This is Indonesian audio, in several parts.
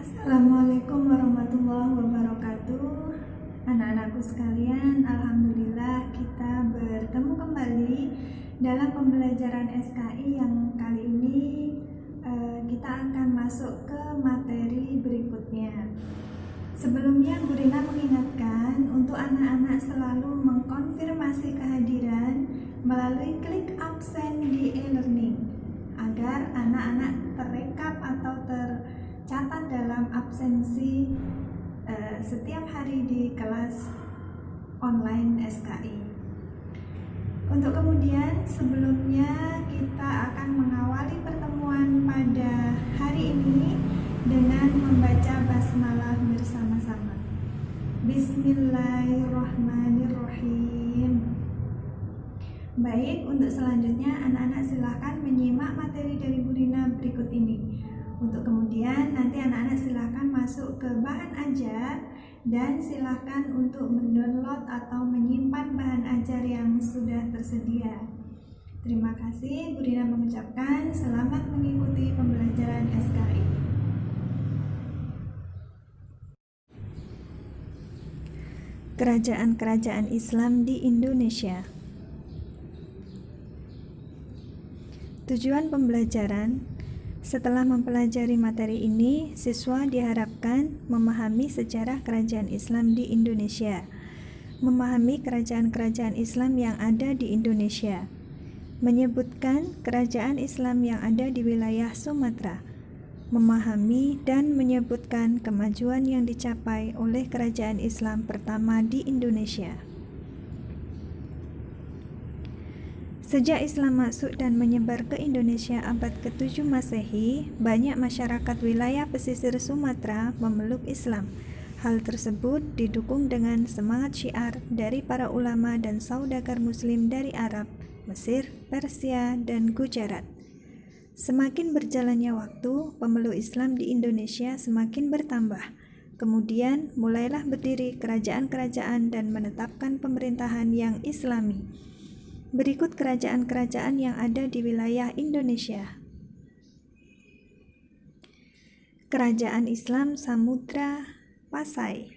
Assalamualaikum warahmatullahi wabarakatuh. Anak-anakku sekalian, alhamdulillah kita bertemu kembali dalam pembelajaran SKI yang kali ini kita akan masuk ke materi berikutnya. Sebelumnya Bu Rina mengingatkan untuk anak-anak selalu mengkonfirmasi kehadiran melalui klik absen di e-learning agar anak-anak terekap atau tercatat dalam absensi setiap hari di kelas online SKI. Untuk kemudian sebelumnya kita akan mengawali pertemuan pada hari ini dengan membaca basmalah bersama-sama. Bismillahirrahmanirrahim. Baik, untuk selanjutnya anak-anak silahkan menyimak materi dari Bu Rina berikut ini. Untuk kemudian nanti anak-anak silahkan masuk ke bahan ajar dan silahkan untuk mendownload atau menyimpan bahan ajar yang sudah tersedia. Terima kasih, Bu Rina mengucapkan selamat mengikuti pembelajaran SKI. Kerajaan-kerajaan Islam di Indonesia. Tujuan pembelajaran: setelah mempelajari materi ini, siswa diharapkan memahami sejarah kerajaan Islam di Indonesia, memahami kerajaan-kerajaan Islam yang ada di Indonesia, menyebutkan kerajaan Islam yang ada di wilayah Sumatera, memahami dan menyebutkan kemajuan yang dicapai oleh kerajaan Islam pertama di Indonesia. Sejak Islam masuk dan menyebar ke Indonesia abad ke-7 Masehi, banyak masyarakat wilayah pesisir Sumatera memeluk Islam. Hal tersebut didukung dengan semangat syiar dari para ulama dan saudagar Muslim dari Arab, Mesir, Persia, dan Gujarat. Semakin berjalannya waktu, pemeluk Islam di Indonesia semakin bertambah. Kemudian mulailah berdiri kerajaan-kerajaan dan menetapkan pemerintahan yang Islami. Berikut kerajaan-kerajaan yang ada di wilayah Indonesia. Kerajaan Islam Samudra Pasai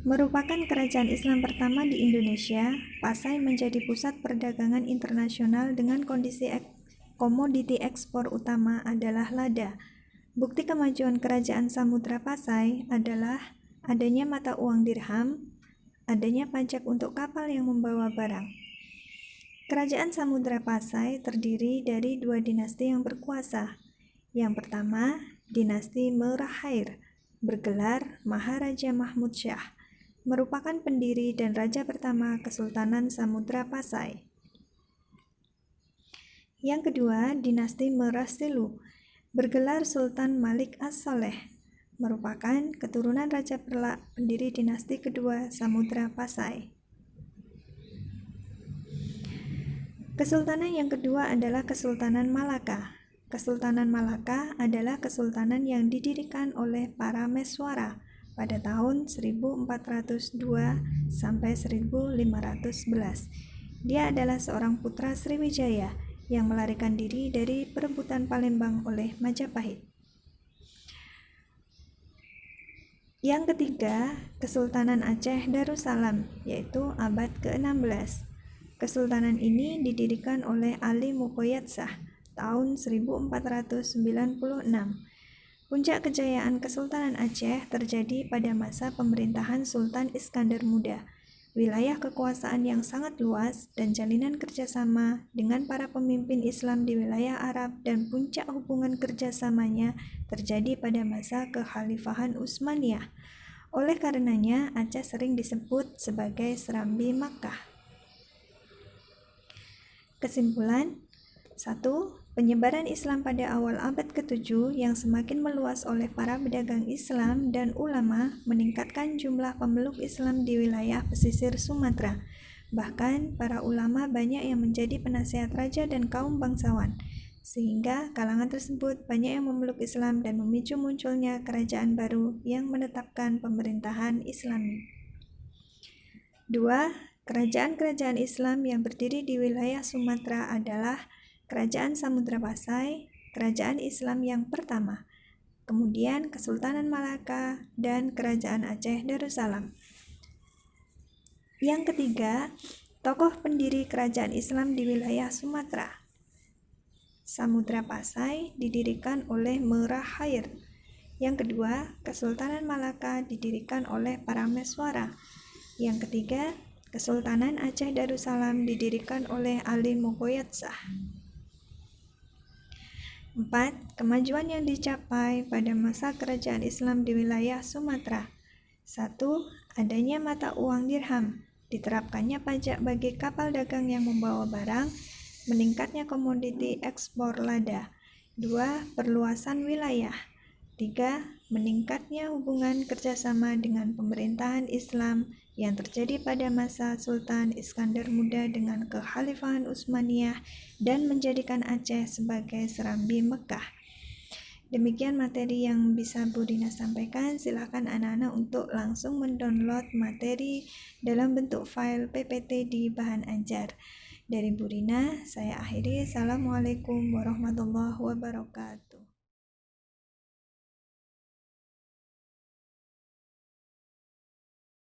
merupakan kerajaan Islam pertama di Indonesia. Pasai menjadi pusat perdagangan internasional dengan kondisi komoditi ekspor utama adalah lada. Bukti kemajuan kerajaan Samudra Pasai adalah adanya mata uang dirham, adanya pajak untuk kapal yang membawa barang. Kerajaan Samudra Pasai terdiri dari dua dinasti yang berkuasa. Yang pertama, dinasti Merahair, bergelar Maharaja Mahmud Syah, merupakan pendiri dan raja pertama Kesultanan Samudra Pasai. Yang kedua, dinasti Merasilu, bergelar Sultan Malik As-Saleh, merupakan keturunan Raja Perlak, pendiri dinasti kedua Samudra Pasai. Kesultanan yang kedua adalah Kesultanan Malaka. Kesultanan Malaka adalah kesultanan yang didirikan oleh para Meswara pada tahun 1402 sampai 1511. Dia adalah seorang putra Sriwijaya yang melarikan diri dari perebutan Palembang oleh Majapahit. Yang ketiga, Kesultanan Aceh Darussalam, yaitu abad ke-16. Kesultanan ini didirikan oleh Ali Muqayyad Shah tahun 1496. Puncak kejayaan Kesultanan Aceh terjadi pada masa pemerintahan Sultan Iskandar Muda. Wilayah kekuasaan yang sangat luas dan jalinan kerjasama dengan para pemimpin Islam di wilayah Arab dan puncak hubungan kerjasamanya terjadi pada masa kekhalifahan Utsmaniyah. Oleh karenanya, Aceh sering disebut sebagai Serambi Makkah. Kesimpulan: 1. Penyebaran Islam pada awal abad ke-7 yang semakin meluas oleh para pedagang Islam dan ulama meningkatkan jumlah pemeluk Islam di wilayah pesisir Sumatera. Bahkan, para ulama banyak yang menjadi penasihat raja dan kaum bangsawan, sehingga kalangan tersebut banyak yang memeluk Islam dan memicu munculnya kerajaan baru yang menetapkan pemerintahan Islami. 2. Kerajaan-kerajaan Islam yang berdiri di wilayah Sumatera adalah Kerajaan Samudra Pasai, kerajaan Islam yang pertama. kemudian Kesultanan Malaka, dan Kerajaan Aceh Darussalam. Yang ketiga, tokoh pendiri kerajaan Islam di wilayah Sumatera. Samudra Pasai didirikan oleh Merah Khair. Yang kedua, Kesultanan Malaka didirikan oleh Parameswara. Yang ketiga, Kesultanan Aceh Darussalam didirikan oleh Ali Mogoyat Shah. 4. Kemajuan yang dicapai pada masa kerajaan Islam di wilayah Sumatera. 1. Adanya mata uang dirham, diterapkannya pajak bagi kapal dagang yang membawa barang, meningkatnya komoditi ekspor lada. 2. Perluasan wilayah. 3. Meningkatnya hubungan kerjasama dengan pemerintahan Islam yang terjadi pada masa Sultan Iskandar Muda dengan Kekhalifahan Utsmaniyah dan menjadikan Aceh sebagai serambi Mekah. Demikian materi yang bisa Bu Rina sampaikan. Silakan anak-anak untuk langsung mendownload materi dalam bentuk file PPT di bahan ajar. Dari Bu Rina, saya akhiri. Assalamualaikum warahmatullahi wabarakatuh.